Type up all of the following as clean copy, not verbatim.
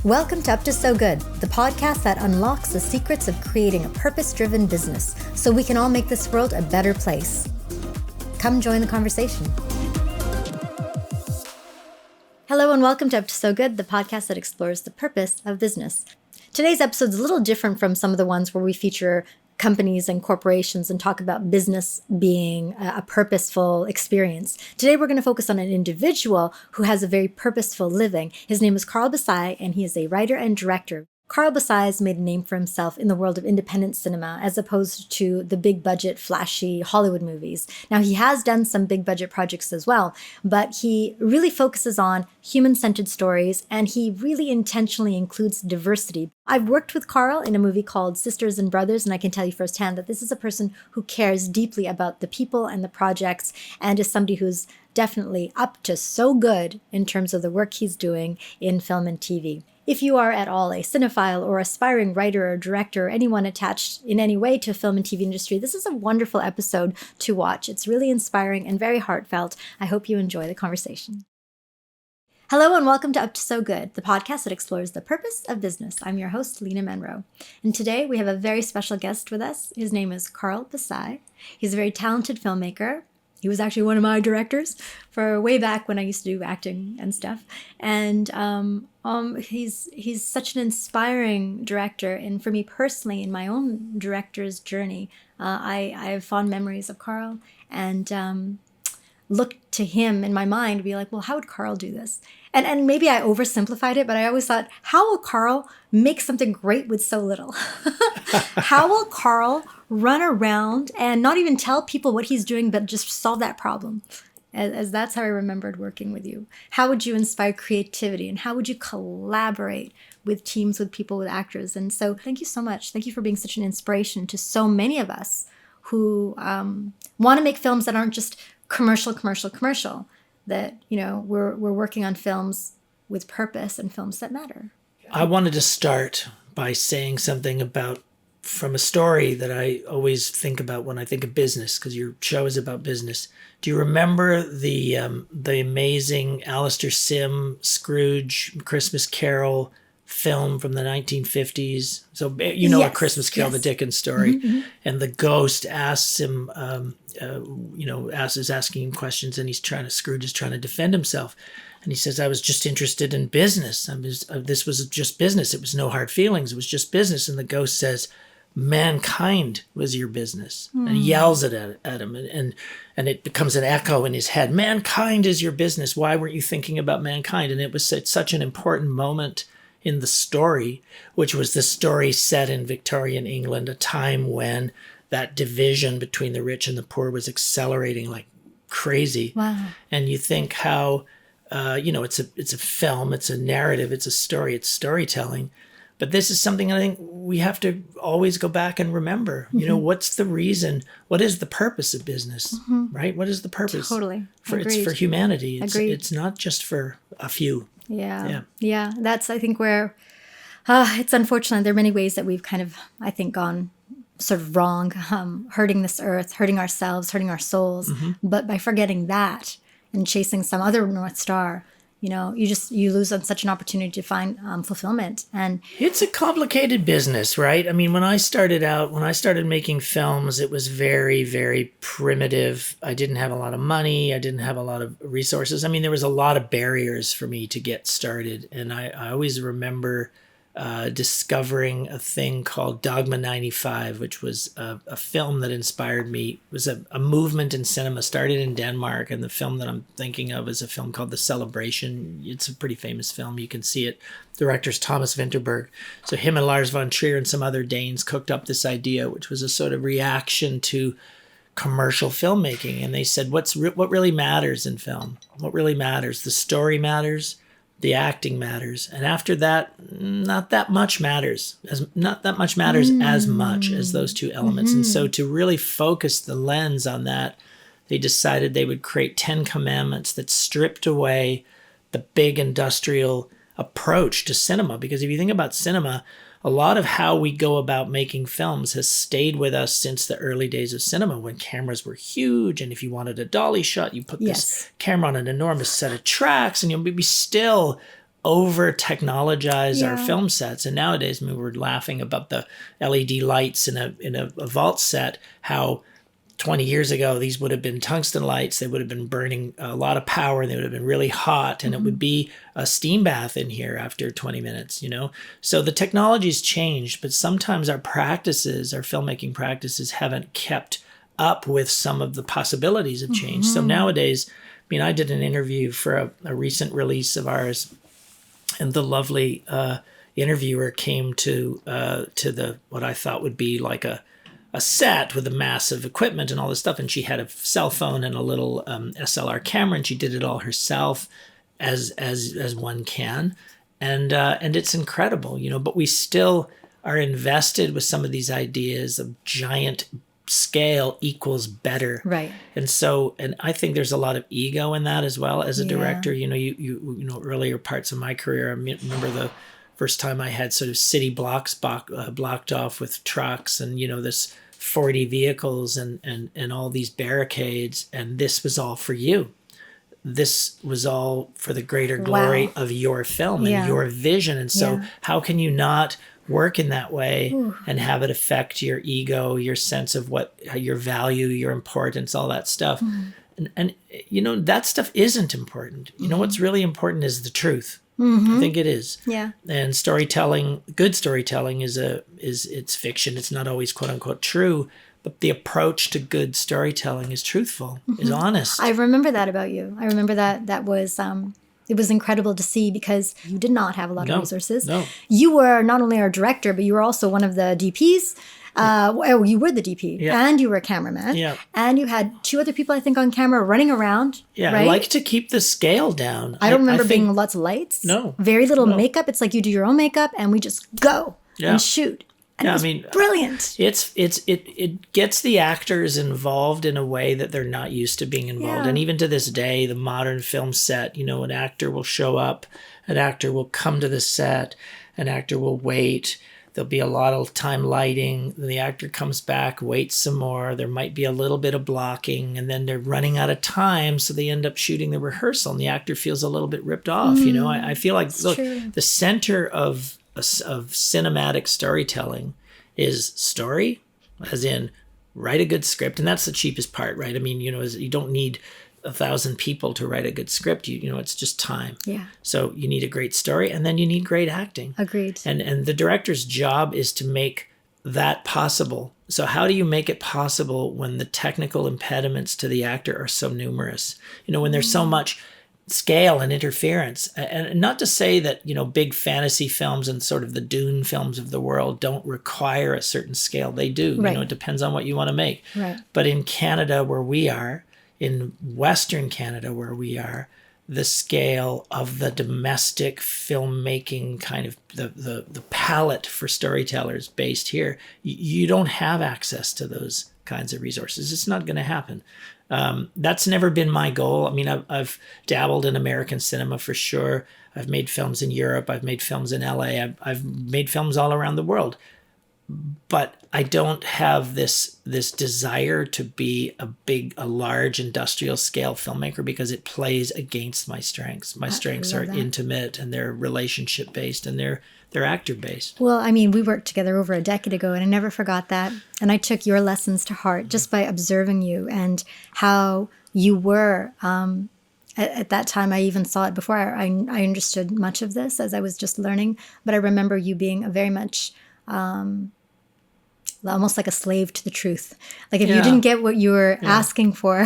Welcome to Up to So Good, the podcast that unlocks the secrets of creating a purpose-driven business so we can all make this world a better place. Come join the conversation. Hello and welcome to Up to So Good, the podcast that explores the purpose of business. Today's episode is a little different from some of the ones where we feature companies and corporations and talk about business being a purposeful experience. Today, we're going to focus on an individual who has a very purposeful living. His name is Carl Bessai, and he is a writer and director. Carl Bessai has made a name for himself in the world of independent cinema as opposed to the big budget, flashy Hollywood movies. Now, he has done some big budget projects as well, but he really focuses on human-centered stories, and he really intentionally includes diversity. I've worked with Carl in a movie called Sisters and Brothers, and I can tell you firsthand that this is a person who cares deeply about the people and the projects, and is somebody who's definitely up to so good in terms of the work he's doing in film and TV. If you are at all a cinephile or aspiring writer or director or anyone attached in any way to film and TV industry, this is a wonderful episode to watch. It's really inspiring and very heartfelt. I hope you enjoy the conversation. Hello and welcome to Up to So Good, the podcast that explores the purpose of business. I'm your host, Lena Monroe. And today we have a very special guest with us. His name is Carl Bessai. He's a very talented filmmaker. He was actually one of my directors for way back when I used to do acting and stuff. And he's such an inspiring director. And for me personally, in my own director's journey, I have fond memories of Carl and look to him in my mind, be like, well, how would Carl do this? And maybe I oversimplified it, but I always thought, how will Carl make something great with so little? How will Carl run around and not even tell people what he's doing, but just solve that problem? As that's how I remembered working with you. How would you inspire creativity, and how would you collaborate with teams, with people, with actors? And so thank you so much. Thank you for being such an inspiration to so many of us who want to make films that aren't just commercial, that, you know, we're working on films with purpose and films that matter. I wanted to start by saying something from a story that I always think about when I think of business, because your show is about business. Do you remember the amazing Alistair Sim Scrooge Christmas Carol film from the 1950s? So you know, yes, A Christmas Carol, yes. The Dickens story. Mm-hmm. And the ghost asks him, is asking him questions, and Scrooge is trying to defend himself. And he says, I was just interested in business. This was just business. It was no hard feelings. It was just business. And the ghost says, mankind was your business. And he yells at him, and it becomes an echo in his head. Mankind is your business. Why weren't you thinking about mankind? And it was such an important moment in the story, which was the story set in Victorian England, a time when that division between the rich and the poor was accelerating like crazy. Wow. And you think how, it's a film, it's a narrative, it's a story, it's storytelling. But this is something I think we have to always go back and remember. Mm-hmm. You know, what's the reason? What is the purpose of business, right? What is the purpose? Totally. It's for humanity. It's not just for a few. Yeah. That's, I think, where it's unfortunate. There are many ways that we've kind of, I think, gone sort of wrong, hurting this earth, hurting ourselves, hurting our souls. Mm-hmm. But by forgetting that and chasing some other North Star, you know, you lose on such an opportunity to find fulfillment. And it's a complicated business, right? I mean, when I started making films, it was very, very primitive. I didn't have a lot of money. I didn't have a lot of resources. I mean, there was a lot of barriers for me to get started. And I always remember discovering a thing called Dogma 95, which was a film that inspired me. It was a movement in cinema, started in Denmark, and the film that I'm thinking of is a film called The Celebration. It's a pretty famous film. You can see it. Director's Thomas Vinterberg. So him and Lars von Trier and some other Danes cooked up this idea, which was a sort of reaction to commercial filmmaking. And they said, what really matters in film? What really matters? The story matters. The acting matters, and after that, not that much matters. As much as those two elements. Mm-hmm. And so, to really focus the lens on that, they decided they would create 10 commandments that stripped away the big industrial approach to cinema. Because if you think about cinema, a lot of how we go about making films has stayed with us since the early days of cinema, when cameras were huge. And if you wanted a dolly shot, you put this camera on an enormous set of tracks, and we still over technologize our Yeah. film sets. And nowadays, I mean, we're laughing about the LED lights in a vault set, how 20 years ago, these would have been tungsten lights. They would have been burning a lot of power, and they would have been really hot, and it would be a steam bath in here after 20 minutes, you know? So the technology's changed, but sometimes our practices, our filmmaking practices, haven't kept up with some of the possibilities of change. So nowadays, I mean, I did an interview for a recent release of ours, and the lovely interviewer came to the what I thought would be like a set with a massive equipment and all this stuff, and she had a cell phone and a little SLR camera, and she did it all herself, as one can, and it's incredible, you know. But we still are invested with some of these ideas of giant scale equals better, Right. and so, and I think there's a lot of ego in that as well as a director. You know, you know, earlier parts of my career, I remember the first time I had sort of city blocks blocked off with trucks, and you know, this 40 vehicles and all these barricades, and this was all for you. This was all for the greater glory of your film and your vision. And so how can you not work in that way and have it affect your ego, your sense of what your value, your importance, all that stuff? And you know, that stuff isn't important. You know, what's really important is the truth. I think it is. Yeah. And storytelling, good storytelling is it's fiction. It's not always quote unquote true, but the approach to good storytelling is truthful, is honest. I remember that about you. I remember that was it was incredible to see, because you did not have a lot of resources. No. You were not only our director, but you were also one of the DPs. You were the DP, and you were a cameraman, and you had 2 other people, I think, on camera running around. Yeah, right? I like to keep the scale down. I don't remember think, being lots of lights. No. Very little makeup. It's like you do your own makeup, and we just go and shoot. And it was brilliant. It gets the actors involved in a way that they're not used to being involved. And even to this day, the modern film set, you know, an actor will show up, an actor will come to the set, an actor will wait. There'll be a lot of time lighting. Then the actor comes back, waits some more. There might be a little bit of blocking, and then they're running out of time, so they end up shooting the rehearsal, and the actor feels a little bit ripped off. You know, I feel like, look, the center of cinematic storytelling is story, as in write a good script, and that's the cheapest part, right? I mean, you know, you don't need 1,000 people to write a good script. You know, it's just time. Yeah. So you need a great story, and then you need great acting. Agreed. And the director's job is to make that possible. So how do you make it possible when the technical impediments to the actor are so numerous? You know, when there's so much scale and interference. And not to say that, you know, big fantasy films and sort of the Dune films of the world don't require a certain scale. They do. Right. You know, it depends on what you want to make. Right. But in Canada, where we are, in Western Canada, where we are, the scale of the domestic filmmaking kind of the palette for storytellers based here, you don't have access to those kinds of resources. It's not going to happen. That's never been my goal. I mean, I've dabbled in American cinema for sure. I've made films in Europe. I've made films in LA. I've made films all around the world. But I don't have this desire to be a large industrial scale filmmaker, because it plays against my strengths. My strengths are intimate, and they're relationship based, and they're actor based. Well, I mean, we worked together over a decade ago, and I never forgot that. And I took your lessons to heart just by observing you and how you were. At that time, I even saw it before I understood much of this, as I was just learning. But I remember you being a very much almost like a slave to the truth. Like if you didn't get what you were asking for,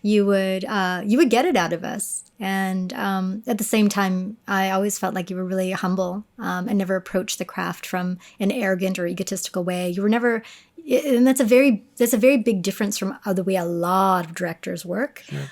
you would get it out of us. And at the same time, I always felt like you were really humble and never approached the craft from an arrogant or egotistical way. You were never, and that's a very big difference from the way a lot of directors work. Yeah.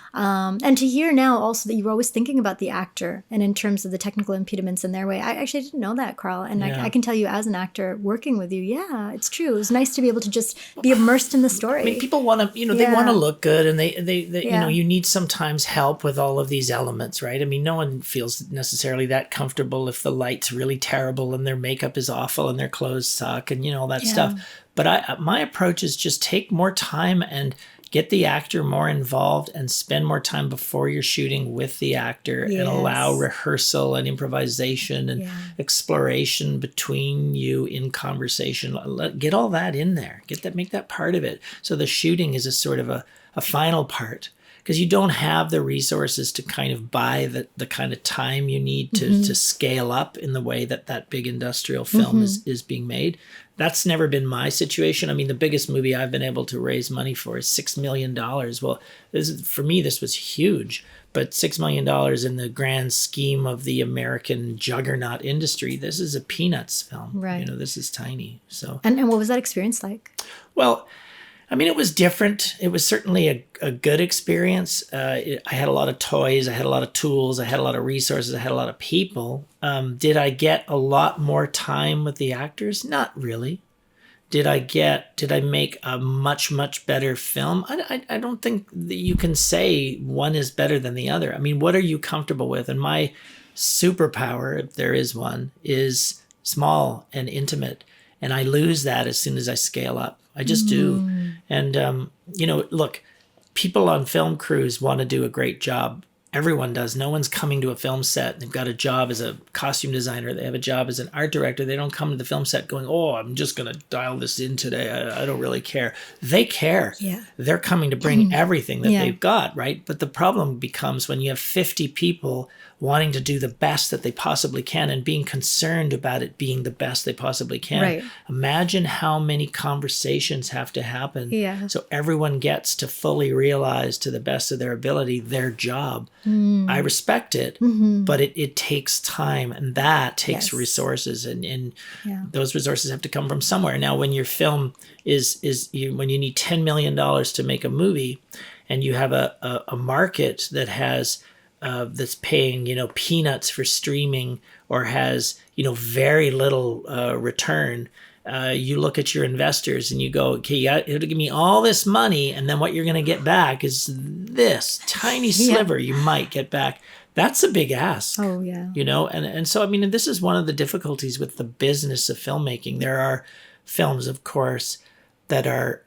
And to hear now also that you were always thinking about the actor and in terms of the technical impediments in their way. I actually didn't know that, Carl. And I can tell you as an actor working with you, yeah, it's true. It was nice to be able to just be immersed in the story. I mean, people want to, they want to look good, and they you need sometimes help with all of these elements, right? I mean, no one feels necessarily that comfortable if the light's really terrible and their makeup is awful and their clothes suck and all that stuff. But my approach is just take more time and get the actor more involved and spend more time before you're shooting with the actor and allow rehearsal and improvisation and exploration between you in conversation. Get all that in there. Make that part of it. So the shooting is a sort of a final part, because you don't have the resources to kind of buy the kind of time you need to scale up in the way that big industrial film is being made. That's never been my situation. I mean, the biggest movie I've been able to raise money for is $6 million. Well, for me, this was huge, but $6 million in the grand scheme of the American juggernaut industry, this is a peanuts film. Right. This is tiny. So. And what was that experience like? Well, I mean, it was different. It was certainly a good experience. I had a lot of toys. I had a lot of tools. I had a lot of resources. I had a lot of people. Did I get a lot more time with the actors? Not really. Did I make a much, much better film? I don't think that you can say one is better than the other. I mean, what are you comfortable with? And my superpower, if there is one, is small and intimate. And I lose that as soon as I scale up. I just do. And, look, people on film crews want to do a great job. Everyone does. No one's coming to a film set. They've got a job as a costume designer. They have a job as an art director. They don't come to the film set going, oh, I'm just going to dial this in today. I don't really care. They care. Yeah. They're coming to bring everything that they've got, right? But the problem becomes when you have 50 people wanting to do the best that they possibly can and being concerned about it being the best they possibly can. Right. Imagine how many conversations have to happen so everyone gets to fully realize to the best of their ability their job. I respect it, but it takes time, and that takes resources, and those resources have to come from somewhere. Now, when your film when you need $10 million to make a movie, and you have a market that has that's paying peanuts for streaming or has very little return. You look at your investors and you go, okay, you got to give me all this money, and then what you're going to get back is this tiny sliver you might get back. That's a big ask. Oh, yeah. And so, I mean, this is one of the difficulties with the business of filmmaking. There are films, of course, that are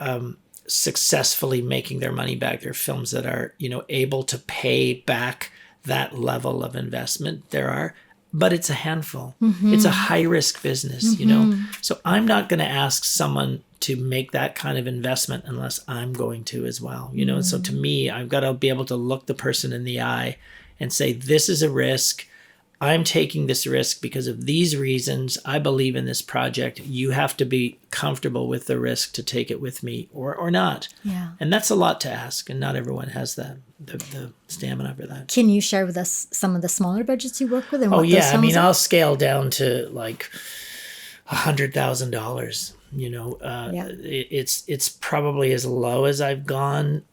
successfully making their money back. There are films that are, able to pay back that level of investment. There are. But it's a handful. It's a high-risk business, So I'm not going to ask someone to make that kind of investment unless I'm going to as well, So to me, I've got to be able to look the person in the eye and say, this is a risk. I'm taking this risk because of these reasons. I believe in this project. You have to be comfortable with the risk to take it with me or not. Yeah. And that's a lot to ask, and not everyone has the stamina for that. Can you share with us some of the smaller budgets you work with? And I mean, I'll scale down to like $100,000. It's probably as low as I've gone.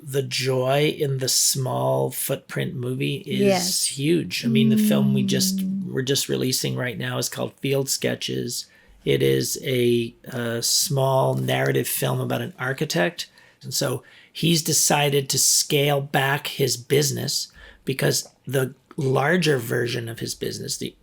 The joy in the small footprint movie is huge. I mean, the film we're just releasing right now is called Field Sketches. It is a small narrative film about an architect. And so he's decided to scale back his business because the larger version of his business, the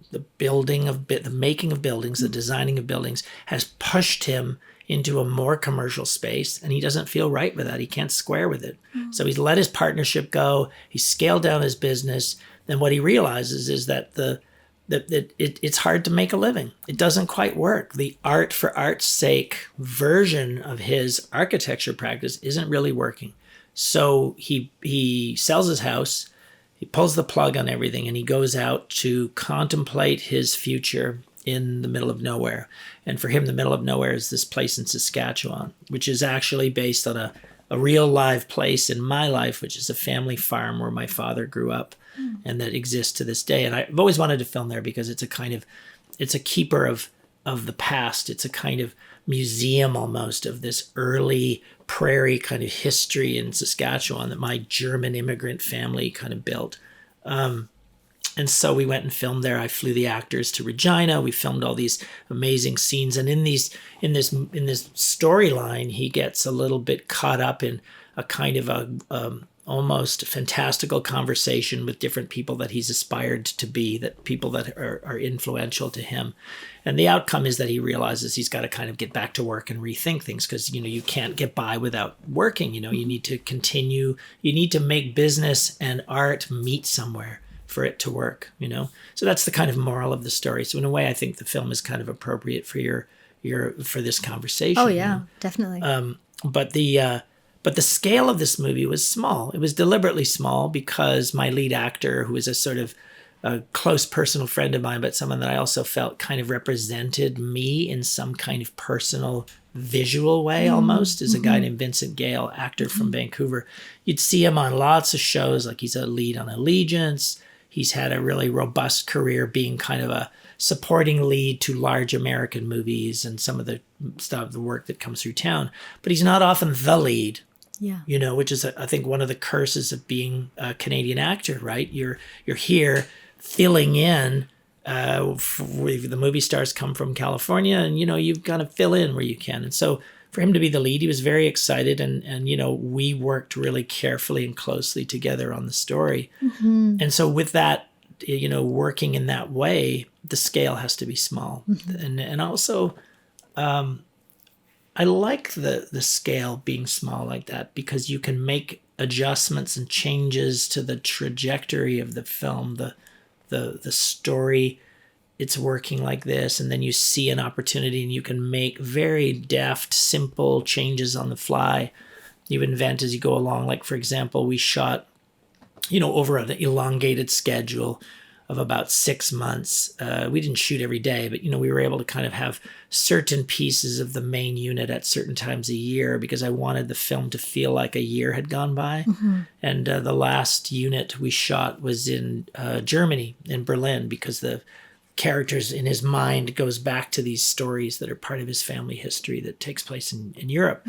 making of buildings, the designing of buildings, has pushed him into a more commercial space, and he doesn't feel right with that. He can't square with it. So he's let his partnership go. He's scaled down his business. Then what he realizes is that it's hard to make a living. It doesn't quite work. The art for art's sake version of his architecture practice isn't really working. So he sells his house, he pulls the plug on everything, and he goes out to contemplate his future in the middle of nowhere. And for him, the middle of nowhere is this place in Saskatchewan, which is actually based on a real live place in my life, which is a family farm where my father grew up and that exists to this day. And I've always wanted to film there because it's a keeper of the past. It's a kind of museum almost of this early prairie kind of history in Saskatchewan that my German immigrant family kind of built. And so we went and filmed there. I flew the actors to Regina. We filmed all these amazing scenes. And in this storyline, he gets a little bit caught up in a kind of almost fantastical conversation with different people that he's aspired to be, that people that are influential to him. And the outcome is that he realizes he's got to kind of get back to work and rethink things, because, you can't get by without working. You need to continue. You need to make business and art meet somewhere for it to work, So that's the kind of moral of the story. So in a way, I think the film is kind of appropriate for for this conversation. Oh, yeah, definitely. But the scale of this movie was small. It was deliberately small because my lead actor, who is a sort of a close personal friend of mine, but someone that I also felt kind of represented me in some kind of personal visual way almost, is a guy named Vincent Gale, actor from Vancouver. You'd see him on lots of shows, like he's a lead on Allegiance. He's had a really robust career being kind of a supporting lead to large American movies and some of the stuff, the work that comes through town. But he's not often the lead. Yeah. Which is, I think, one of the curses of being a Canadian actor, right? You're here filling in. The movie stars come from California, and, you've got to fill in where you can. And so for him to be the lead, he was very excited. And we worked really carefully and closely together on the story. And so with that, working in that way, the scale has to be small. And also, I like the scale being small like that, because you can make adjustments and changes to the trajectory of the film, the story. It's working like this, and then you see an opportunity and you can make very deft, simple changes on the fly. You invent as you go along. Like, for example, we shot, over an elongated schedule of about 6 months. We didn't shoot every day, but, we were able to kind of have certain pieces of the main unit at certain times a year, because I wanted the film to feel like a year had gone by. And the last unit we shot was in Germany, in Berlin, because the characters in his mind goes back to these stories that are part of his family history that takes place in Europe.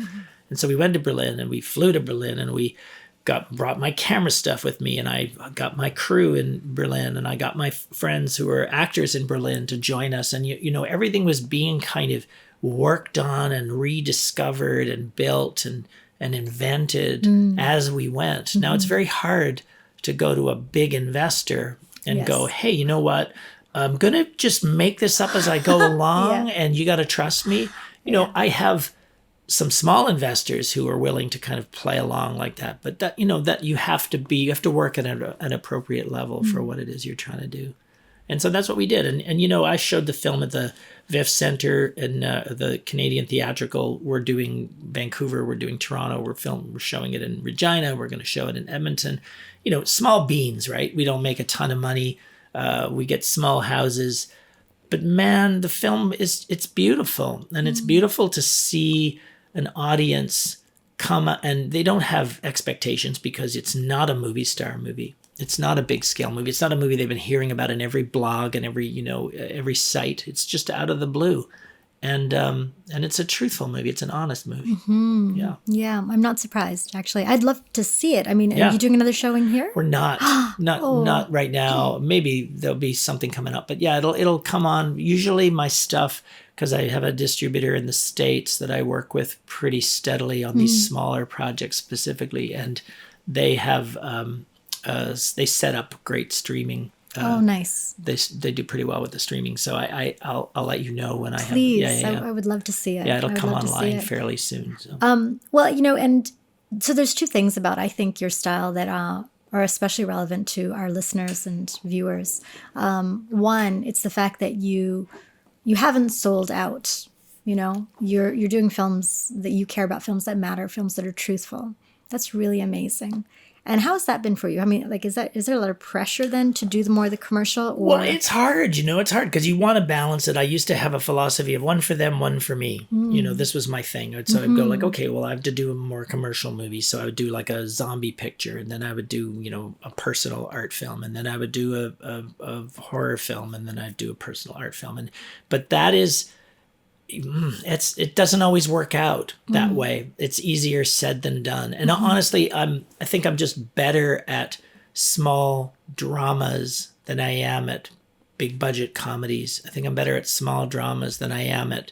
And so we went to Berlin, and we flew to Berlin, and we brought my camera stuff with me, and I got my crew in Berlin, and I got my friends who were actors in Berlin to join us. And, everything was being kind of worked on and rediscovered and built and invented as we went. Now, it's very hard to go to a big investor and go, hey, you know what? I'm going to just make this up as I go along, and you got to trust me. I have some small investors who are willing to kind of play along like that, but that that you have to work at an appropriate level for what it is you're trying to do. And so that's what we did. And I showed the film at the VIF Center and the Canadian Theatrical. We're doing Vancouver, we're doing Toronto, we're showing it in Regina, we're going to show it in Edmonton. Small beans, right? We don't make a ton of money. We get small houses, but man, the film it's beautiful, and it's beautiful to see an audience come, and they don't have expectations, because it's not a movie star movie. It's not a big scale movie. It's not a movie they've been hearing about in every blog and every site. It's just out of the blue. And it's a truthful movie. It's an honest movie. Yeah, I'm not surprised, actually. I'd love to see it. I mean, are you doing another showing here? We're not right now. Maybe there'll be something coming up, but yeah, it'll come on. Usually my stuff, because I have a distributor in the States that I work with pretty steadily on these smaller projects specifically, and they have they set up great streaming. Nice. They do pretty well with the streaming, so I'll let you know when I have. Please, I would love to see it. Yeah, it'll come online fairly soon. So. Well, and so there's two things about, I think, your style that are especially relevant to our listeners and viewers. One, it's the fact that you haven't sold out. You're doing films that you care about, films that matter, films that are truthful. That's really amazing. And how has that been for you? I mean, like, is there a lot of pressure then to do the commercial? Or? Well, it's hard, it's hard because you want to balance it. I used to have a philosophy of one for them, one for me. This was my thing. So I'd go like, okay, well, I have to do a more commercial movie. So I would do like a zombie picture, and then I would do, a personal art film, and then I would do a horror film, and then I'd do a personal art film. But that is, it doesn't always work out that way. It's easier said than done. And honestly, I think I'm just better at small dramas than I am at big budget comedies. I think I'm better at small dramas than I am at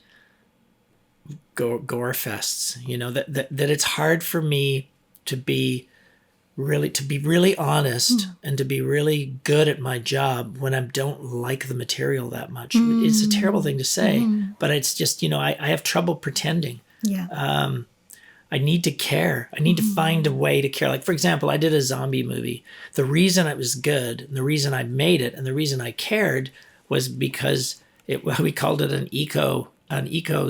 gore fests. That it's hard for me to be really, to be really honest and to be really good at my job when I don't like the material that much. It's a terrible thing to say, but it's just, I have trouble pretending. Yeah. I need to care. I need to find a way to care. Like, for example, I did a zombie movie. The reason it was good, and the reason I made it, and the reason I cared was because we called it an eco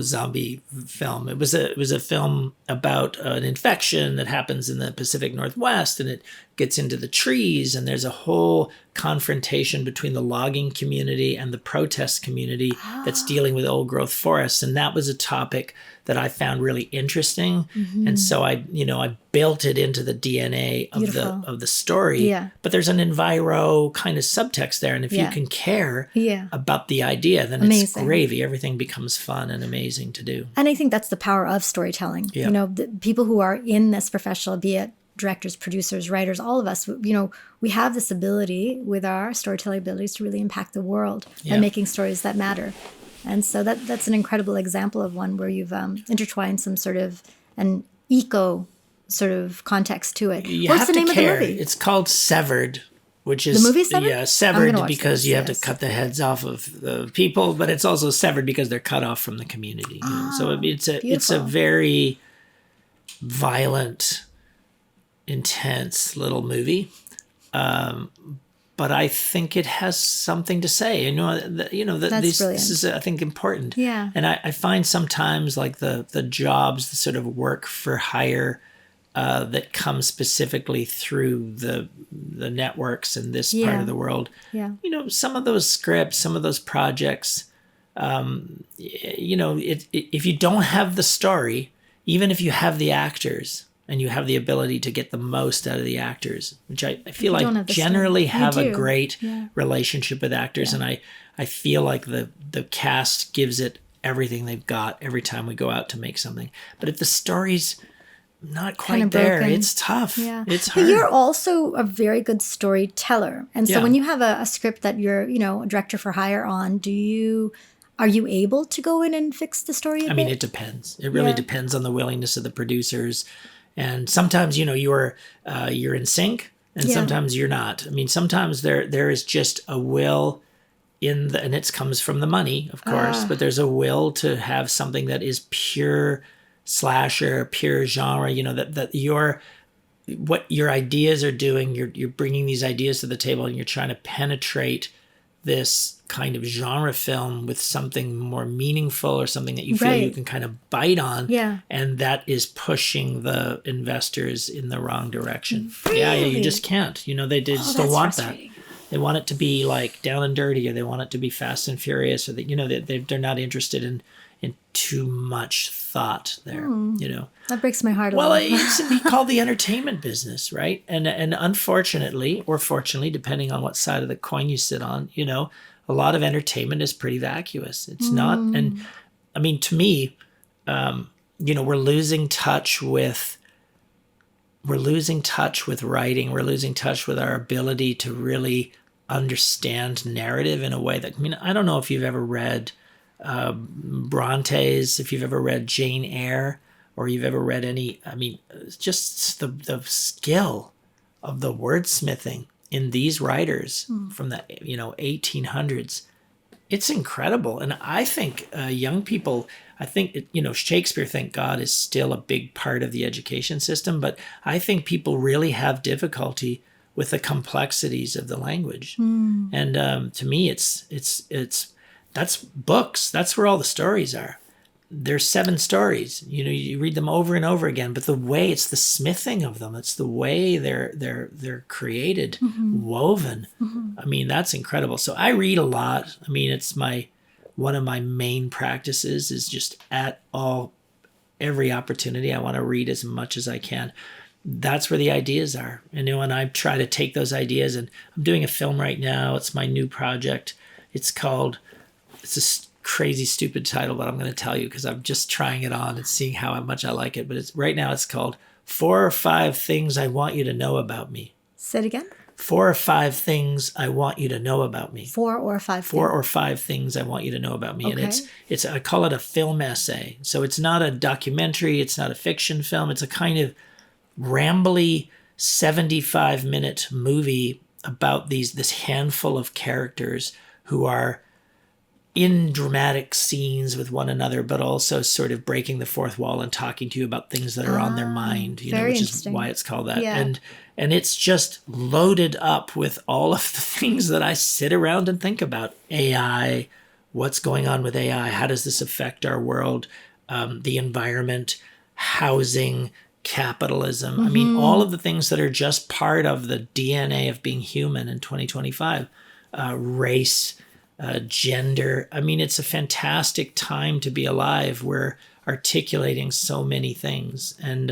zombie film. It was a film about an infection that happens in the Pacific Northwest, and it gets into the trees, and there's a whole confrontation between the logging community and the protest community that's dealing with old growth forests. And that was a topic that I found really interesting. And so I built it into the DNA of the story. Yeah. But there's an enviro kind of subtext there. And if you can care about the idea, then it's gravy. Everything becomes fun and amazing to do. And I think that's the power of storytelling. Yeah. The people who are in this professional, be it directors, producers, writers, all of us, we have this ability with our storytelling abilities to really impact the world by making stories that matter. And so that's an incredible example of one where you've intertwined some sort of an eco sort of context to it. What's the name of the movie? It's called Severed, which is the movie Severed? Yeah, severed because you have to cut the heads off of the people, but it's also severed because they're cut off from the community. So it's a very violent, intense little movie. But I think it has something to say. This is, I think, important. Yeah. And I find sometimes like the jobs, the sort of work for hire that comes specifically through the networks in this part of the world. Yeah. Some of those scripts, some of those projects, if you don't have the story, even if you have the actors, and you have the ability to get the most out of the actors, which I feel like generally have a great relationship with actors. And I feel like the cast gives it everything they've got every time we go out to make something. But if the story's not quite kind of there, broken. it's tough. Yeah. It's hard. But you're also a very good storyteller. And so when you have a script that you're, a director for hire on, are you able to go in and fix the story a bit? I mean, it depends. It really depends on the willingness of the producers. And sometimes, you're in sync, and sometimes you're not. I mean, sometimes there is just a will and it comes from the money, of course, but there's a will to have something that is pure slasher, pure genre. That what your ideas are doing. You're bringing these ideas to the table, and you're trying to penetrate this kind of genre film with something more meaningful or something that you feel you can kind of bite on. Yeah. And that is pushing the investors in the wrong direction. Really? Yeah, you just can't. They just don't want that. They want it to be like down and dirty, or they want it to be fast and furious, or that they're not interested in too much thought there. That breaks my heart a well, little. it's called the entertainment business, right? And unfortunately, or fortunately, depending on what side of the coin you sit on, a lot of entertainment is pretty vacuous. It's not, and I mean, to me, we're losing touch with writing. We're losing touch with our ability to really understand narrative in a way that, I don't know if you've ever read Bronte's, if you've ever read Jane Eyre, or you've ever read any, just the skill of the wordsmithing in these writers from the 1800s. It's incredible. And I think young people, Shakespeare, thank God, is still a big part of the education system, but I think people really have difficulty with the complexities of the language. And to me, that's books. That's where all the stories are. There's 7 stories. You read them over and over again, but it's the smithing of them. It's the way they're created, woven. That's incredible. So I read a lot. It's one of my main practices is just every opportunity. I want to read as much as I can. That's where the ideas are. And I try to take those ideas, and I'm doing a film right now. It's my new project. It's a crazy, stupid title, but I'm going to tell you because I'm just trying it on and seeing how much I like it. But right now it's called 4 or 5 Things I Want You to Know About Me. Say it again. 4 or 5 Things I Want You to Know About Me. 4 or 5 things. 4 or 5 Things I Want You to Know About Me. Okay. And it's I call it a film essay. So it's not a documentary. It's not a fiction film. It's a kind of rambly 75-minute movie about this handful of characters who are in dramatic scenes with one another, but also sort of breaking the fourth wall and talking to you about things that are on their mind, which is why it's called that. Yeah. And it's just loaded up with all of the things that I sit around and think about. AI, what's going on with AI? How does this affect our world? The environment, housing, capitalism. I mean, all of the things that are just part of the DNA of being human in 2025. Race, gender. I mean, it's a fantastic time to be alive. We're articulating so many things. And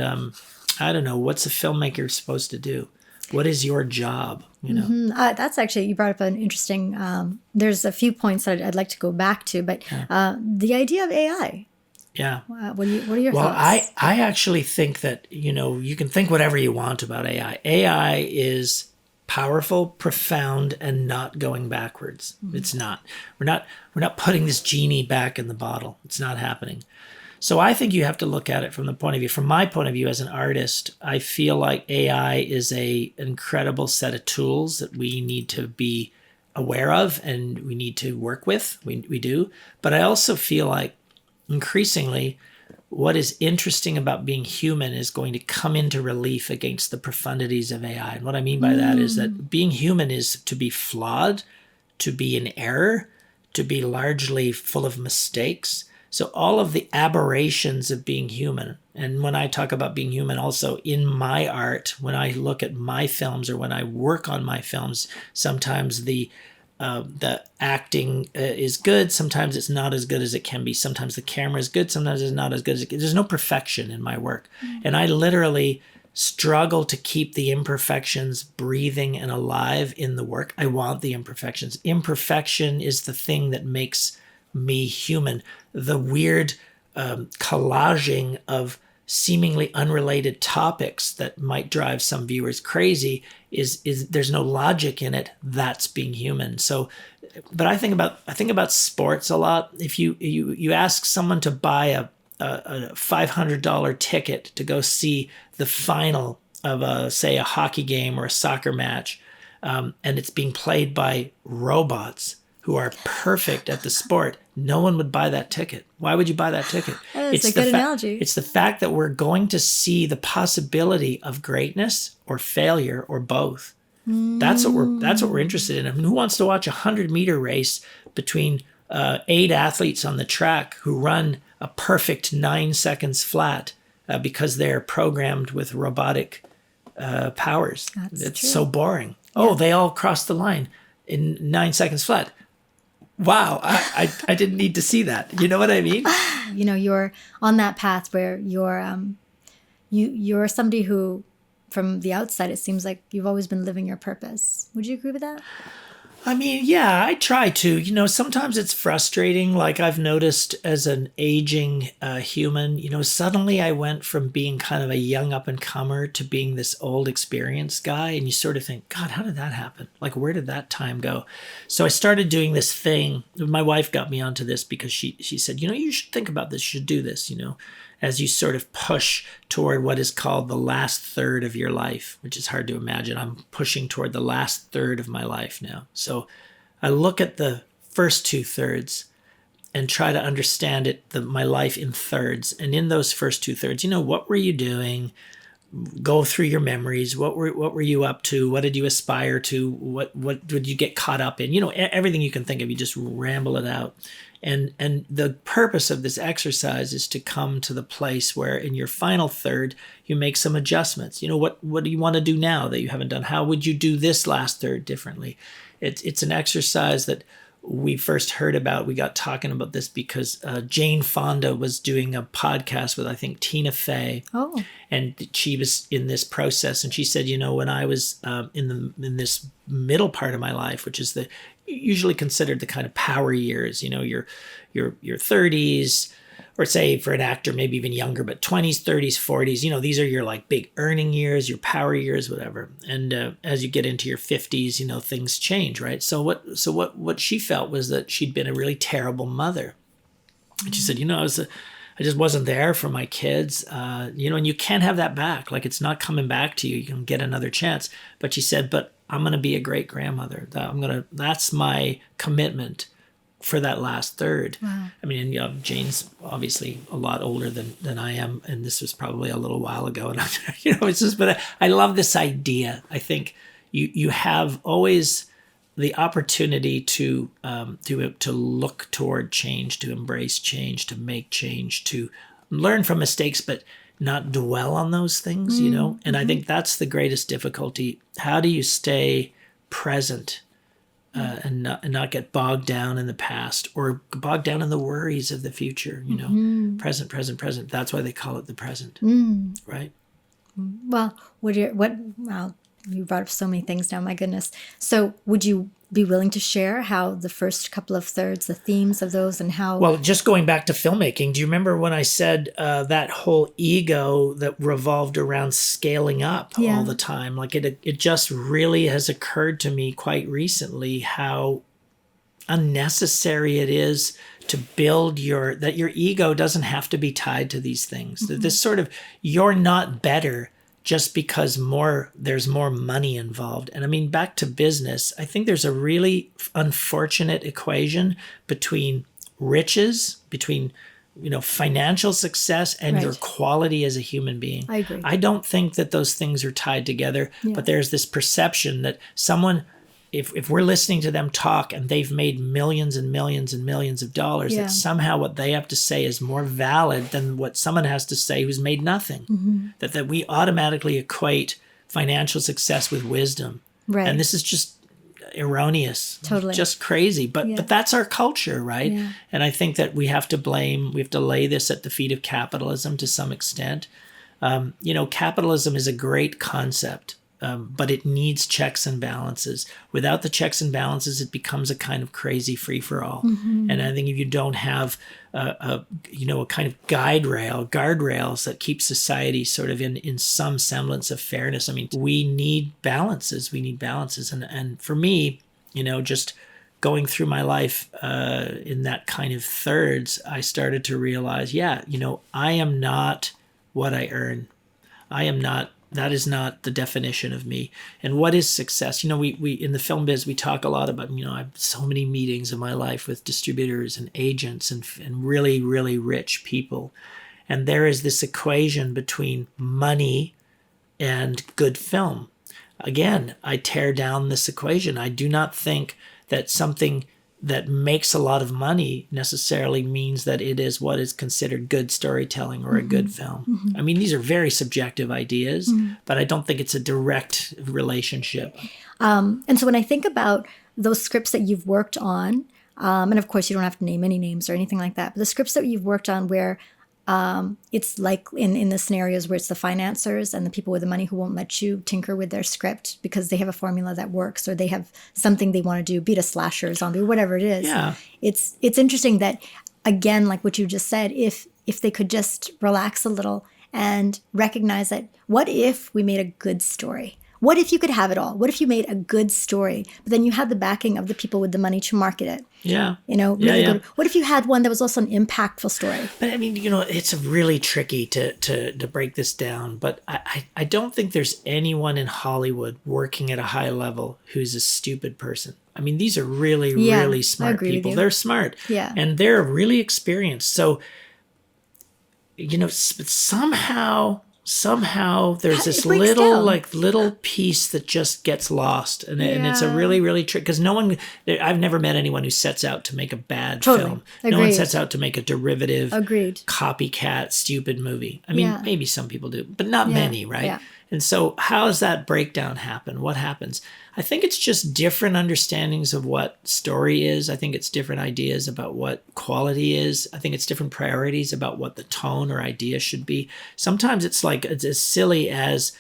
I don't know, what's a filmmaker supposed to do? What is your job? That's actually, you brought up an interesting, there's a few points that I'd like to go back to, but the idea of AI. Yeah. What are your Well, thoughts? I actually think that, you can think whatever you want about AI. AI is powerful, profound, and not going backwards. It's not. We're not putting this genie back in the bottle. It's not happening. So I think you have to look at it from my point of view as an artist. I feel like AI is an incredible set of tools that we need to be aware of and we need to work with. We do. But I also feel like increasingly what is interesting about being human is going to come into relief against the profundities of AI. And what I mean by that is that being human is to be flawed, to be in error, to be largely full of mistakes. So all of the aberrations of being human. And when I talk about being human also in my art, when I look at my films or when I work on my films, sometimes the acting is good. Sometimes it's not as good as it can be. Sometimes the camera is good. Sometimes it's not as good as it can. There's no perfection in my work. And I literally struggle to keep the imperfections breathing and alive in the work. I want the imperfections. Imperfection is the thing that makes me human. The weird collaging of seemingly unrelated topics that might drive some viewers crazy is there's no logic in it. That's being human. So, but I think about sports a lot. If you ask someone to buy a $500 ticket to go see the final of say a hockey game or a soccer match, and it's being played by robots who are perfect at the sport, no one would buy that ticket. Why would you buy that ticket? That's a good analogy. It's the fact that we're going to see the possibility of greatness or failure or both. That's what we're interested in. I mean, who wants to watch a 100-meter race between 8 athletes on the track who run a perfect 9 seconds flat because they're programmed with robotic powers? It's true. So boring. Yeah. Oh, they all crossed the line in 9 seconds flat. Wow, I didn't need to see that. You know what I mean? You're on that path where you're somebody who, from the outside, it seems like you've always been living your purpose. Would you agree with that? I mean, yeah, I try to. Sometimes it's frustrating. Like I've noticed as an aging human, suddenly I went from being kind of a young up-and-comer to being this old experienced guy. And you sort of think, God, how did that happen? Like, where did that time go? So I started doing this thing. My wife got me onto this because she said, you should think about this. You should do this, as you sort of push toward what is called the last third of your life, which is hard to imagine. I'm pushing toward the last third of my life now. So I look at the first 2/3 and try to understand my life in thirds. And in those first 2/3, what were you doing? Go through your memories. What were you up to? What did you aspire to? What did you get caught up in? Everything you can think of, you just ramble it out. And the purpose of this exercise is to come to the place where in your final third, you make some adjustments. What do you want to do now that you haven't done? How would you do this last third differently? It's an exercise that we first heard about. We got talking about this because Jane Fonda was doing a podcast with, I think, Tina Fey. Oh. And she was in this process. And she said, when I was in this middle part of my life, which is usually considered the kind of power years, your 30s, or say for an actor, maybe even younger, but 20s, 30s, 40s, these are your like big earning years, your power years, whatever. And as you get into your 50s, things change, right? So what she felt was that she'd been a really terrible mother. And she said, I just wasn't there for my kids, and you can't have that back. Like, it's not coming back to you. You can get another chance. But she said, but I'm going to be a great grandmother. That's my commitment for that last third. Wow. I mean, Jane's obviously a lot older than I am. And this was probably a little while ago. And it's just, but I love this idea. I think you have always the opportunity to look toward change, to embrace change, to make change, to learn from mistakes, but not dwell on those things, And I think that's the greatest difficulty. How do you stay present and not get bogged down in the past or bogged down in the worries of the future? Present, present, present. That's why they call it the present, right? Well, wow, you brought up so many things now, my goodness. So would you be willing to share how the first couple of thirds, the themes of those and how... Well, just going back to filmmaking, do you remember when I said that whole ego that revolved around scaling up all the time? Like it just really has occurred to me quite recently how unnecessary it is to build that your ego doesn't have to be tied to these things. Mm-hmm. This sort of, you're not better just because there's more money involved. And I mean, back to business, I think there's a really unfortunate equation between riches, between financial success and your quality as a human being. I agree. I don't think that those things are tied together, but there's this perception that someone, if we're listening to them talk and they've made millions and millions and millions of dollars, that somehow what they have to say is more valid than what someone has to say who's made nothing. Mm-hmm. That we automatically equate financial success with wisdom. Right. And this is just erroneous. Totally. Just crazy. But that's our culture, right? Yeah. And I think that we have to lay this at the feet of capitalism to some extent. Capitalism is a great concept. But it needs checks and balances. Without the checks and balances, it becomes a kind of crazy free-for-all. Mm-hmm. And I think if you don't have a kind of guardrails that keep society sort of in some semblance of fairness, I mean, we need balances. And for me, just going through my life in that kind of thirds, I started to realize, I am not what I earn. That is not the definition of me. And what is success? We in the film biz, we talk a lot about, I have so many meetings in my life with distributors and agents and really, really rich people. And there is this equation between money and good film. Again, I tear down this equation. I do not think that something that makes a lot of money necessarily means that it is what is considered good storytelling or a good film. Mm-hmm. I mean, these are very subjective ideas, but I don't think it's a direct relationship. And so when I think about those scripts that you've worked on, and of course you don't have to name any names or anything like that, but the scripts that you've worked on where it's like in the scenarios where it's the financiers and the people with the money who won't let you tinker with their script because they have a formula that works or they have something they want to do, be it a slasher, zombie, whatever it is. Yeah. It's interesting that, again, like what you just said, if they could just relax a little and recognize that what if we made a good story? What if you could have it all? What if you made a good story, but then you had the backing of the people with the money to market it? Yeah. Really good. What if you had one that was also an impactful story? But I mean, it's really tricky to break this down, but I don't think there's anyone in Hollywood working at a high level who's a stupid person. I mean, these are really, really smart people. They're smart. Yeah. And they're really experienced. So, somehow there's this little piece that just gets lost. And it's a really, really trick because I've never met anyone who sets out to make a bad film. Agreed. No one sets out to make a derivative, copycat, stupid movie. I mean, maybe some people do, but not many, right? Yeah. And so how does that breakdown happen? What happens? I think it's just different understandings of what story is. I think it's different ideas about what quality is. I think it's different priorities about what the tone or idea should be. Sometimes it's as silly as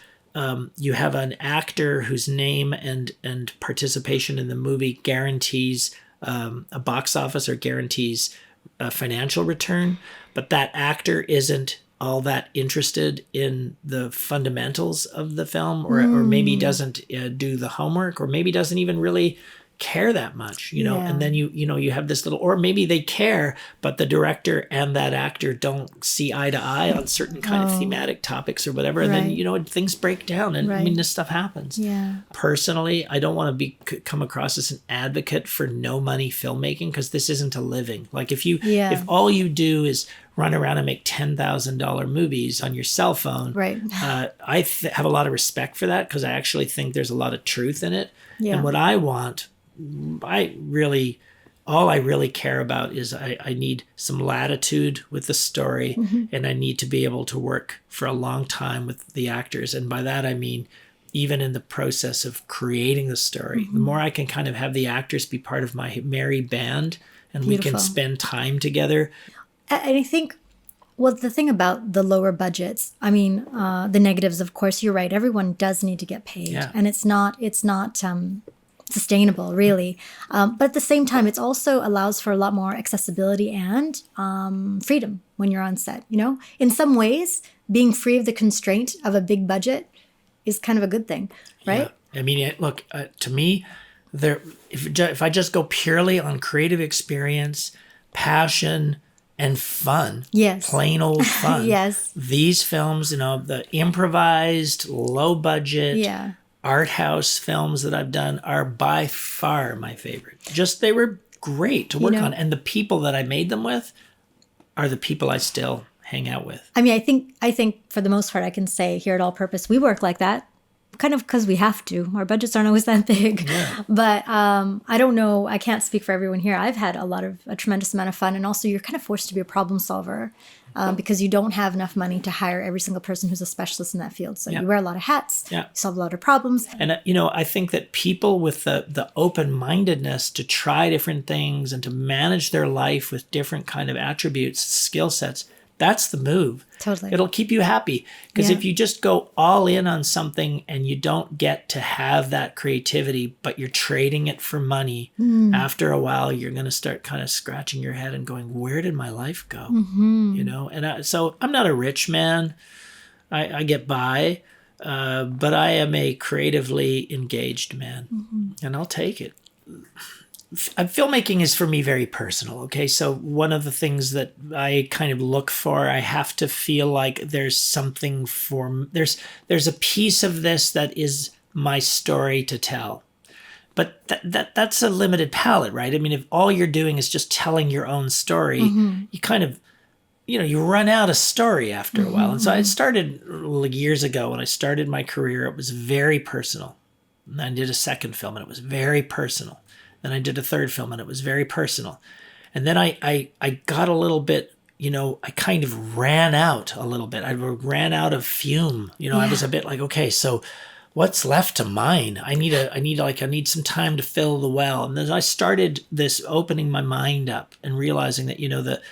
you have an actor whose name and participation in the movie guarantees a box office or guarantees a financial return, but that actor isn't all that interested in the fundamentals of the film or maybe doesn't do the homework or maybe doesn't even really care that much, you know, Yeah. and then you have this little, or maybe they care, but the director and that actor don't see eye to eye on certain kind of thematic topics or whatever. And then, Right. you know, things break down, and I Right. mean, this stuff happens. Yeah. Personally, I don't want to come across as an advocate for no money filmmaking, because this isn't a living. Like if all you do is run around and make $10,000 movies on your cell phone, Right. I have a lot of respect for that, because I actually think there's a lot of truth in it. Yeah. And what I want, all I really care about is I need some latitude with the story, and I need to be able to work for a long time with the actors. And by that, I mean, even in the process of creating the story, the more I can kind of have the actors be part of my merry band, and we can spend time together. And I think, well, the thing about the lower budgets, I mean, the negatives, of course, you're right. Everyone does need to get paid, and it's not sustainable, really. But at the same time, it also allows for a lot more accessibility and freedom when you're on set. You know, in some ways, being free of the constraint of a big budget is kind of a good thing, right? Yeah. I mean, look, to me, if I just go purely on creative experience, passion, and fun, plain old fun, these films, you know, the improvised, low budget, art house films that I've done are by far my favorite. Just, they were great to work on. And the people that I made them with are the people I still hang out with. I mean, I think for the most part, I can say here at All Purpose, we work like that, kind of because we have to. Our budgets aren't always that big. Yeah. But I don't know. I can't speak for everyone here. I've had a tremendous amount of fun. And also, you're kind of forced to be a problem solver because you don't have enough money to hire every single person who's a specialist in that field. So you wear a lot of hats. You solve a lot of problems. And, you know, I think that people with the open-mindedness to try different things and to manage their life with different kind of attributes, skill sets, that's the move. Totally. It'll keep you happy. Because if you just go all in on something and you don't get to have that creativity, but you're trading it for money, after a while, you're going to start kind of scratching your head and going, where did my life go? You know? And so I'm not a rich man. I get by, but I am a creatively engaged man, and I'll take it. Filmmaking is for me very personal. Okay. So one of the things that I kind of look for, I have to feel like there's something there's a piece of this that is my story to tell. But that's a limited palette, right? I mean, if all you're doing is just telling your own story, you kind of, you know, you run out of story after a while. And so I started years ago when I started my career, it was very personal. And I did a second film and it was very personal. Then I did a third film and it was very personal. And then I got a little bit, you know, I kind of ran out a little bit. I ran out of fume. You know, I was a bit like, okay, so what's left to mine? I need some time to fill the well. And then I started this opening my mind up and realizing that, you know, the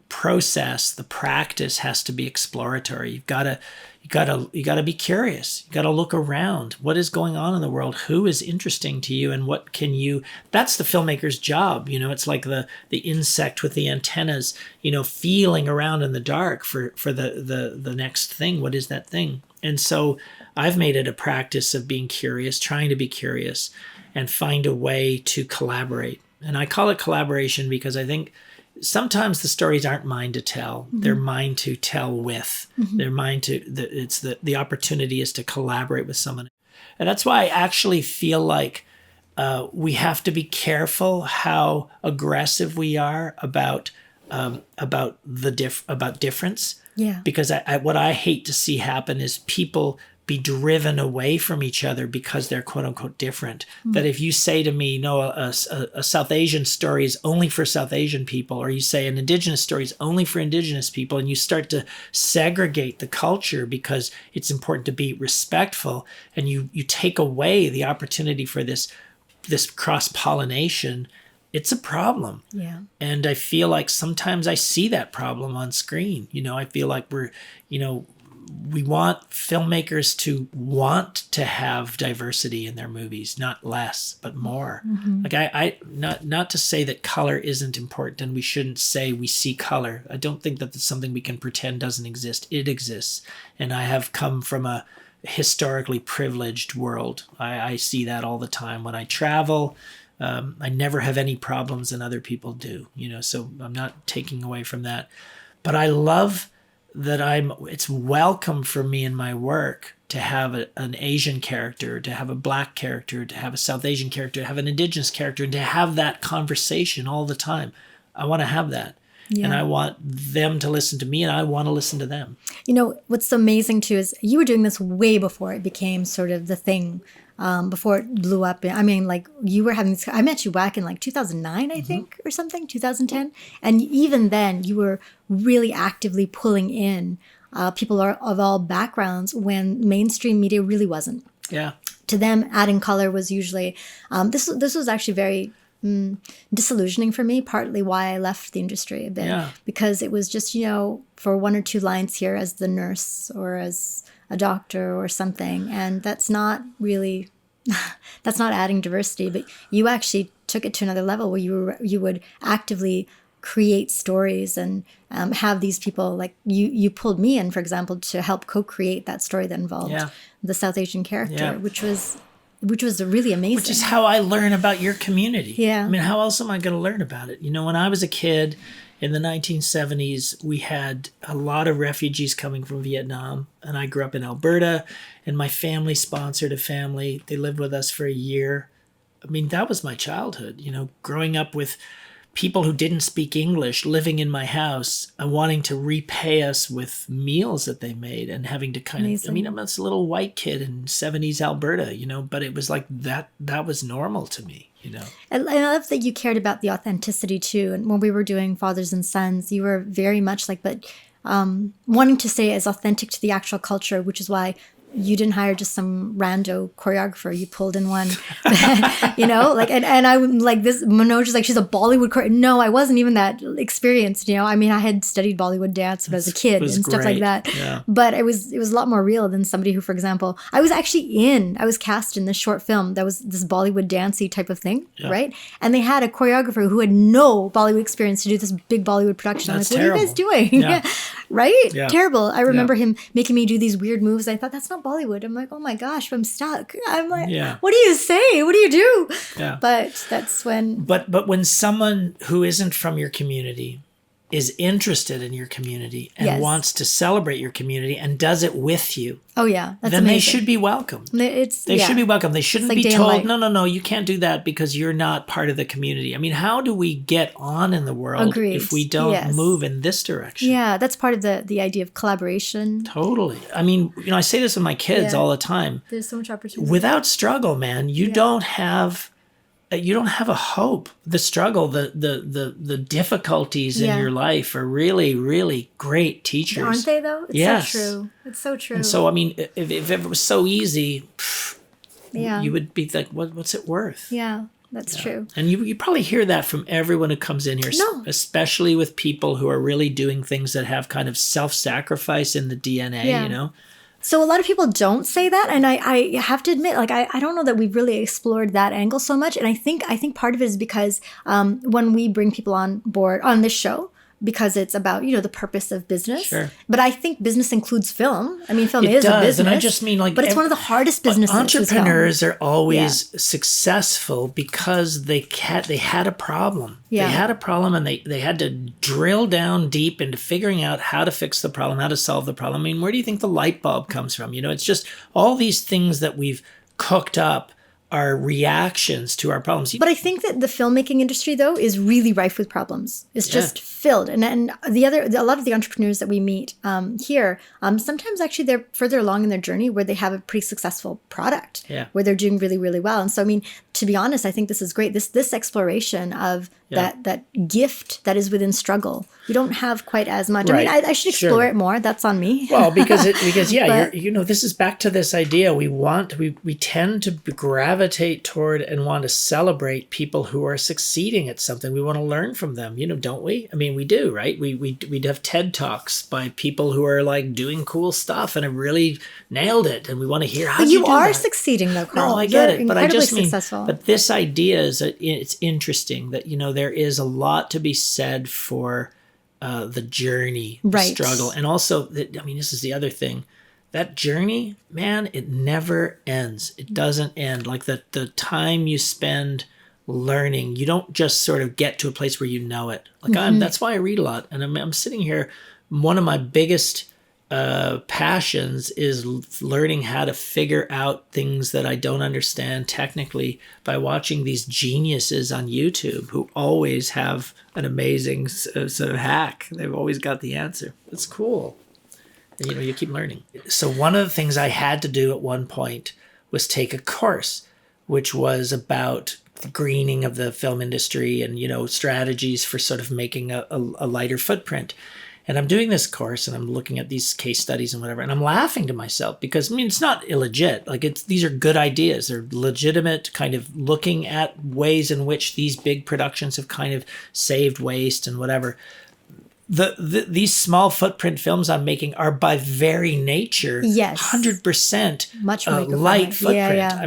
process, the practice has to be exploratory. You gotta be curious. You gotta look around. What is going on in the world? Who is interesting to you, and what can you? That's the filmmaker's job. You know, it's like the insect with the antennas. You know, feeling around in the dark for the next thing. What is that thing? And so I've made it a practice of being curious, trying to be curious, and find a way to collaborate. And I call it collaboration because I think sometimes the stories aren't mine to tell. They're mine to tell with. They're mine to, the opportunity is to collaborate with someone. And that's why I actually feel like we have to be careful how aggressive we are about difference. Yeah. Because what I hate to see happen is people be driven away from each other because they're quote unquote different. That if you say to me, no, a South Asian story is only for South Asian people, or you say an Indigenous story is only for Indigenous people, and you start to segregate the culture because it's important to be respectful, and you take away the opportunity for this cross-pollination, it's a problem. Yeah. And I feel like sometimes I see that problem on screen. You know, I feel like we want filmmakers to want to have diversity in their movies, not less, but more. Like I not to say that color isn't important and we shouldn't say we see color. I don't think that it's something we can pretend doesn't exist. It exists. And I have come from a historically privileged world. I see that all the time when I travel. I never have any problems than other people do, so I'm not taking away from that. But I love that it's welcome for me in my work to have an Asian character, to have a Black character, to have a South Asian character, to have an Indigenous character, and to have that conversation all the time. I want to have that. Yeah. And I want them to listen to me, and I want to listen to them. What's amazing too is you were doing this way before it became sort of the thing, before it blew up. I mean, like you were having this, I met you back in like 2009, I think, or something, 2010. And even then you were really actively pulling in people of all backgrounds when mainstream media really wasn't. Yeah. To them, adding color was usually, this was actually very disillusioning for me, partly why I left the industry a bit, because it was just, for one or two lines here as the nurse or as a doctor or something. And that's not really, that's not adding diversity, but you actually took it to another level where you would actively create stories and have these people, like you pulled me in, for example, to help co-create that story that involved the South Asian character, which was really amazing. Which is how I learn about your community. Yeah. I mean, how else am I going to learn about it? When I was a kid in the 1970s, we had a lot of refugees coming from Vietnam, and I grew up in Alberta, and my family sponsored a family. They lived with us for a year. I mean, that was my childhood, growing up with people who didn't speak English living in my house and wanting to repay us with meals that they made and having to kind of, I mean, I'm this little white kid in 70s Alberta, but it was like that was normal to me, And I love that you cared about the authenticity too. And when we were doing Fathers and Sons, you were very much like, but wanting to stay as authentic to the actual culture, which is why you didn't hire just some rando choreographer. You pulled in one, and I'm like this, Manoj is like, she's a Bollywood choreographer. No, I wasn't even that experienced, I mean, I had studied Bollywood dance when I was a kid and stuff like that. Yeah. But it was a lot more real than somebody who, for example, I was cast in this short film that was this Bollywood dancey type of thing, right? And they had a choreographer who had no Bollywood experience to do this big Bollywood production. That's I'm like, terrible. what are you guys doing? Yeah. Right? Yeah. Terrible. I remember him making me do these weird moves. I thought, that's not Bollywood. I'm like, oh my gosh, I'm stuck. I'm like, what do you say? What do you do? Yeah. But that's when... But when someone who isn't from your community is interested in your community and wants to celebrate your community and does it with you, oh yeah, that's then amazing. They should be welcome. They should be welcome. They shouldn't like be told, no, you can't do that because you're not part of the community. I mean, how do we get on in the world if we don't move in this direction? Yeah, that's part of the idea of collaboration. Totally. I mean, I say this with my kids all the time. There's so much opportunity. Without struggle, man, you don't have a hope. The struggle, the difficulties in your life are really, really great teachers. Aren't they, though? It's so true. It's so true. And so, I mean, if it was so easy, you would be like, what's it worth? Yeah, that's true. And you probably hear that from everyone who comes in here, especially with people who are really doing things that have kind of self-sacrifice in the DNA, So a lot of people don't say that, and I have to admit, like I don't know that we've really explored that angle so much, and I think part of it is because when we bring people on board on this show, because it's about the purpose of business. Sure. But I think business includes film. I mean, film is a business, and I just mean like, but it's one of the hardest businesses. Entrepreneurs are always successful because they had a problem. Yeah. They had a problem, and they had to drill down deep into figuring out how to fix the problem, how to solve the problem. I mean, where do you think the light bulb comes from? It's just all these things that we've cooked up are reactions to our problems. But I think that the filmmaking industry, though, is really rife with problems. It's just filled. And a lot of the entrepreneurs that we meet here, sometimes actually they're further along in their journey where they have a pretty successful product, where they're doing really, really well. And so, I mean, to be honest, I think this is great. This exploration of that gift that is within struggle, we don't have quite as much. Right. I mean, I should explore it more. That's on me. Well, because this is back to this idea. We tend to gravitate toward and want to celebrate people who are succeeding at something. We want to learn from them, don't we? I mean, we do, right? We'd have TED Talks by people who are like doing cool stuff and have really nailed it, and we want to hear how you are that. Succeeding, though, Carl. No, I get it, but I just mean, successful. But this idea is that it's interesting that there is a lot to be said for the journey, the struggle, and also that. I mean, this is the other thing that journey, man, it never ends. It doesn't end. Like the time you spend learning, you don't just sort of get to a place where you know it. Like that's why I read a lot. And I'm sitting here. One of my biggest passions is learning how to figure out things that I don't understand technically by watching these geniuses on YouTube who always have an amazing sort of hack. They've always got the answer. It's cool. And, you keep learning. So one of the things I had to do at one point was take a course, which was about the greening of the film industry and, strategies for sort of making a lighter footprint. And I'm doing this course and I'm looking at these case studies and whatever, and I'm laughing to myself because, it's not illegit. Like these are good ideas. They're legitimate, kind of looking at ways in which these big productions have kind of saved waste and whatever. These small footprint films I'm making are by very nature, 100% much light footprint. Yeah,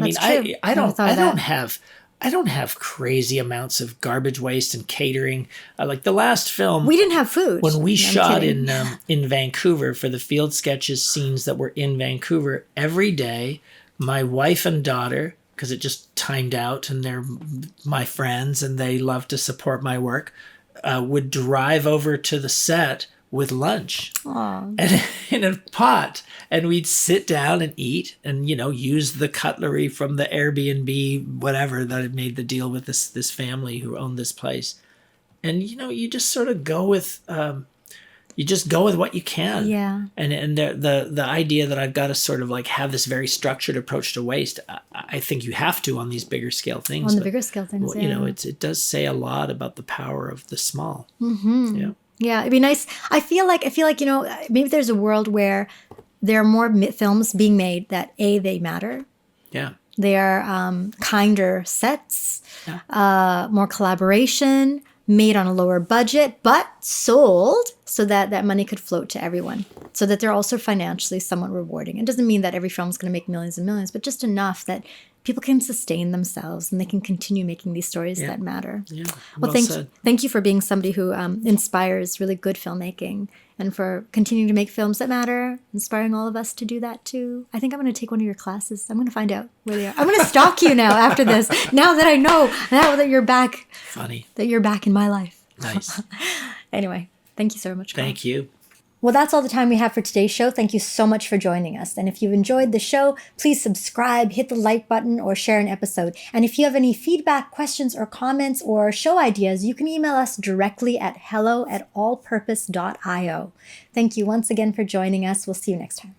I don't have crazy amounts of garbage waste and catering. Like the last film, we didn't have food when we shot in Vancouver for the field sketches scenes that were in Vancouver. Every day, my wife and daughter, because it just timed out, and they're my friends and they love to support my work, would drive over to the set with lunch and in a pot, and we'd sit down and eat and use the cutlery from the Airbnb whatever that had made the deal with this family who owned this place. And you just sort of go with what you can. And the idea that I've got to sort of like have this very structured approach to waste, I think you have to on these bigger scale things. Bigger scale things, it does say a lot about the power of the small. Yeah, it'd be nice. I feel like, maybe there's a world where there are more films being made that they matter. Yeah. They are kinder sets, more collaboration, made on a lower budget, but sold so that that money could float to everyone, so that they're also financially somewhat rewarding. It doesn't mean that every film is going to make millions and millions, but just enough that people can sustain themselves and they can continue making these stories that matter. Yeah. Well, thank you for being somebody who inspires really good filmmaking and for continuing to make films that matter, inspiring all of us to do that too. I think I'm going to take one of your classes. I'm going to find out where they are. I'm going to stalk you now after this, now that I know, now that you're back. Funny. That you're back in my life. Nice. Anyway, thank you so much, Carl. Thank you. Well, that's all the time we have for today's show. Thank you so much for joining us. And if you've enjoyed the show, please subscribe, hit the like button, or share an episode. And if you have any feedback, questions, or comments, or show ideas, you can email us directly at hello@allpurpose.io. Thank you once again for joining us. We'll see you next time.